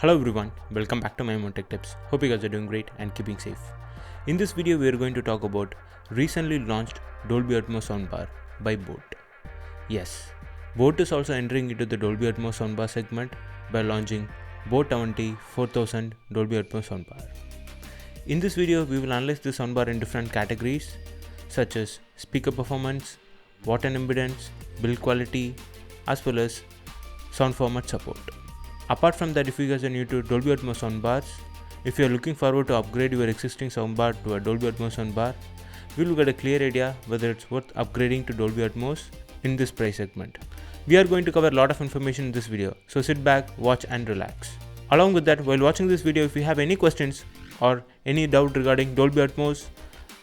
Hello everyone, welcome back to my Tech Tips. Hope you guys are doing great and keeping safe. In this video, we are going to talk about recently launched Dolby Atmos soundbar by Boat. Yes, Boat is also entering into the Dolby Atmos soundbar segment by launching Boat Avanti 4000 Dolby Atmos soundbar. In this video, we will analyze this soundbar in different categories such as speaker performance, watt and impedance, build quality, as well as sound format support. Apart from that, if you guys are new to Dolby Atmos soundbars, if you are looking forward to upgrade your existing soundbar to a Dolby Atmos soundbar, we will get a clear idea whether it's worth upgrading to Dolby Atmos in this price segment. We are going to cover a lot of information in this video, so sit back, watch and relax. Along with that, while watching this video, if you have any questions or any doubt regarding Dolby Atmos,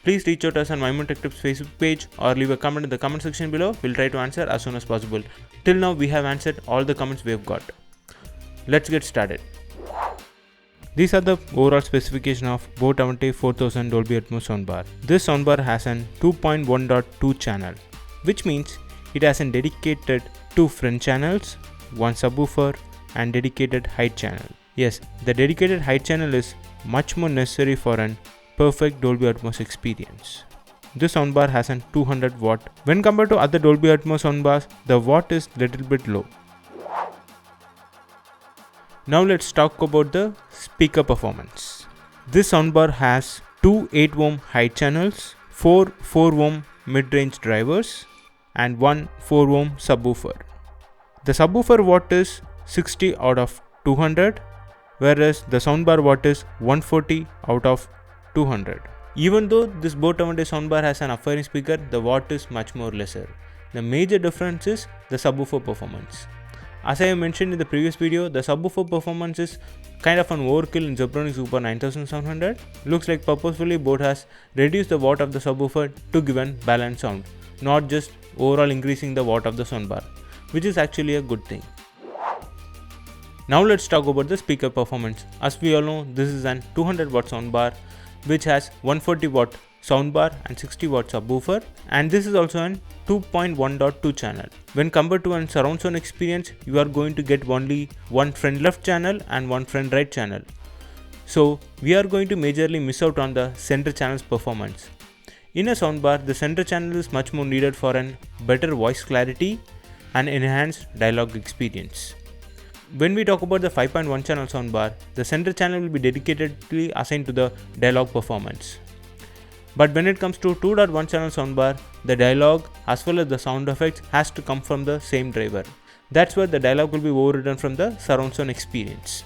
please reach out to us on My Tech Tips Facebook page or leave a comment in the comment section below. We'll try to answer as soon as possible. Till now, we have answered all the comments we have got. Let's get started. These are the overall specification of Boat Avanti 4000 Dolby Atmos soundbar. This soundbar has an 2.1.2 channel, which means it has a dedicated 2 front channels, 1 subwoofer and dedicated height channel. Yes, the dedicated height channel is much more necessary for an perfect Dolby Atmos experience. This soundbar has an 200 watt. When compared to other Dolby Atmos soundbars, the watt is little bit low. Now let's talk about the speaker performance. This soundbar has 2 8-ohm height channels, 4 4-ohm mid-range drivers and 1 4-ohm subwoofer. The subwoofer watt is 60 out of 200, whereas the soundbar watt is 140 out of 200. Even though this Boat Avanti soundbar has an up-firing speaker, the watt is much more lesser. The major difference is the subwoofer performance. As I have mentioned in the previous video, the subwoofer performance is kind of an overkill in Zebronics Super 9700. Looks like purposefully Boat has reduced the watt of the subwoofer to give an balanced sound, not just overall increasing the watt of the soundbar, which is actually a good thing. Now let's talk about the speaker performance. As we all know, this is an 200 watt soundbar which has 140 watt soundbar and 60 watt subwoofer, and this is also an 2.1.2 channel. When compared to a surround sound experience, you are going to get only one front left channel and one front right channel. So we are going to majorly miss out on the center channel's performance. In a soundbar, the center channel is much more needed for an better voice clarity and enhanced dialogue experience. When we talk about the 5.1 channel soundbar, the center channel will be dedicatedly assigned to the dialogue performance. But when it comes to 2.1 channel soundbar, the dialogue as well as the sound effects has to come from the same driver. That's where the dialogue will be overridden from the surround sound experience.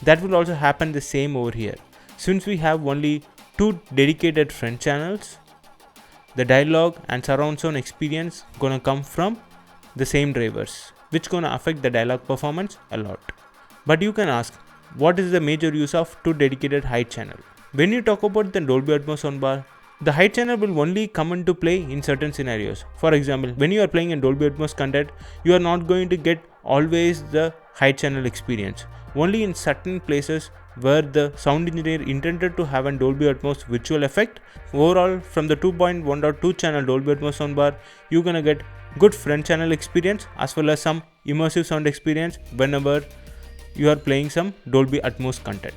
That will also happen the same over here. Since we have only 2 dedicated front channels, the dialogue and surround sound experience gonna come from the same drivers, which gonna affect the dialogue performance a lot. But you can ask, what is the major use of 2 dedicated height channel? When you talk about the Dolby Atmos soundbar, the height channel will only come into play in certain scenarios. For example, when you are playing in Dolby Atmos content, you are not going to get always the height channel experience. Only in certain places where the sound engineer intended to have a Dolby Atmos visual effect. Overall, from the 2.1.2 channel Dolby Atmos soundbar, you're gonna get good front channel experience as well as some immersive sound experience whenever you are playing some Dolby Atmos content.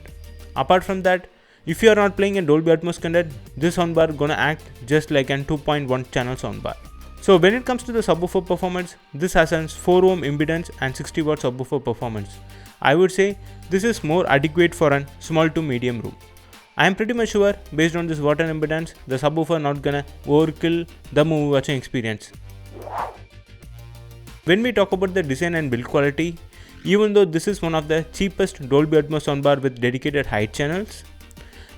Apart from that, if you are not playing in Dolby Atmos content, this soundbar gonna act just like an 2.1 channel soundbar. So when it comes to the subwoofer performance, this has an 4 ohm impedance and 60 watt subwoofer performance. I would say this is more adequate for a small to medium room. I am pretty much sure based on this watt and impedance, the subwoofer not gonna overkill the movie watching experience. When we talk about the design and build quality, even though this is one of the cheapest Dolby Atmos soundbar with dedicated height channels,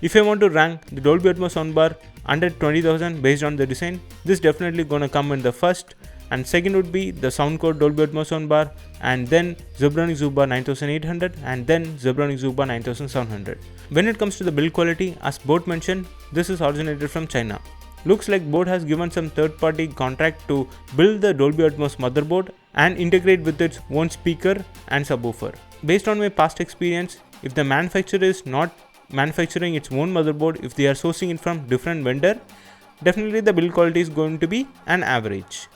if I want to rank the Dolby Atmos soundbar under 20,000 based on the design, this definitely gonna come in the first, and second would be the Soundcore Dolby Atmos soundbar, and then Zebronics Zuba 9800 and then Zebronics Zuba 9700. When it comes to the build quality, as Boat mentioned, this is originated from China. Looks like Boat has given some third-party contract to build the Dolby Atmos motherboard and integrate with its own speaker and subwoofer. Based on my past experience, if the manufacturer is not manufacturing its own motherboard, if they are sourcing it from different vendor, definitely the build quality is going to be an average.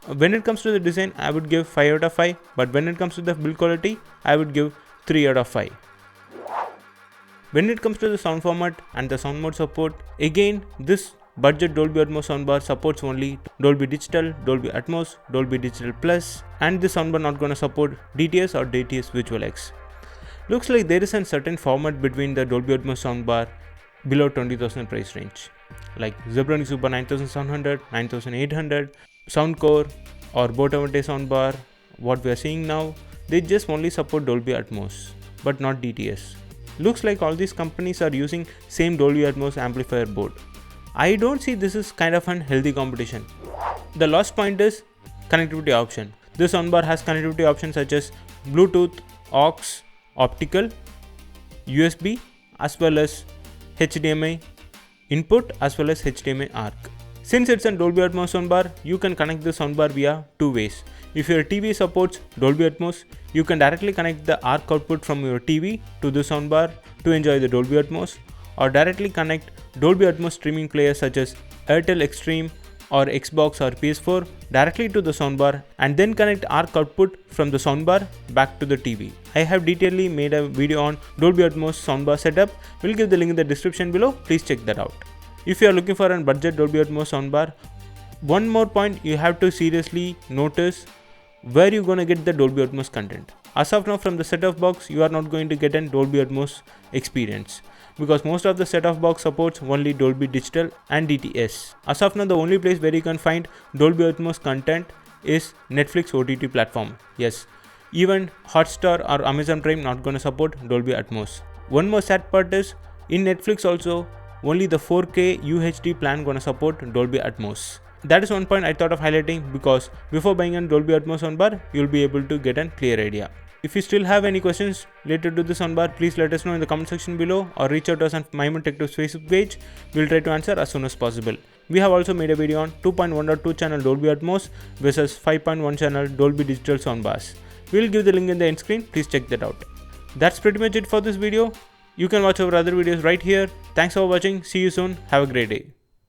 When it comes to the design, I would give 5 out of 5, but when it comes to the build quality, I would give 3 out of 5. When it comes to the sound format and the sound mode support, again this budget Dolby Atmos soundbar supports only Dolby Digital, Dolby Atmos, Dolby Digital Plus, and this soundbar not gonna support DTS or DTS Visual X. Looks like there is a certain format between the Dolby Atmos soundbar below 20,000 price range, like Zebronic Super 9700, 9800, Soundcore or Botavante soundbar. What we are seeing now, they just only support Dolby Atmos, but not DTS. Looks like all these companies are using same Dolby Atmos amplifier board. I don't see this is kind of an healthy competition. The last point is connectivity option. This soundbar has connectivity options such as Bluetooth, aux, optical, USB, as well as HDMI input, as well as HDMI ARC. Since it's a Dolby Atmos soundbar, you can connect the soundbar via two ways. If your TV supports Dolby Atmos, you can directly connect the ARC output from your TV to the soundbar to enjoy the Dolby Atmos, or directly connect Dolby Atmos streaming players such as Airtel Extreme or Xbox or PS4 directly to the soundbar, and then connect ARC output from the soundbar back to the TV. I have detailedly made a video on Dolby Atmos soundbar setup. We'll give the link in the description below. Please check that out. If you are looking for a budget Dolby Atmos soundbar, one more point you have to seriously notice where you're gonna get the Dolby Atmos content. As of now, from the set-top box, you are not going to get a Dolby Atmos experience, because most of the set-top box supports only Dolby Digital and DTS. As of now, the only place where you can find Dolby Atmos content is Netflix OTT platform. Yes, even Hotstar or Amazon Prime not gonna support Dolby Atmos. One more sad part is, in Netflix also, only the 4K UHD plan gonna support Dolby Atmos. That is one point I thought of highlighting, because before buying a Dolby Atmos soundbar, you'll be able to get a clear idea. If you still have any questions related to this soundbar, please let us know in the comment section below, or reach out to us on Maimun Tech Tips Facebook page. We'll try to answer as soon as possible. We have also made a video on 2.1.2 channel Dolby Atmos versus 5.1 channel Dolby Digital soundbars. We'll give the link in the end screen. Please check that out. That's pretty much it for this video. You can watch our other videos right here. Thanks for watching. See you soon. Have a great day.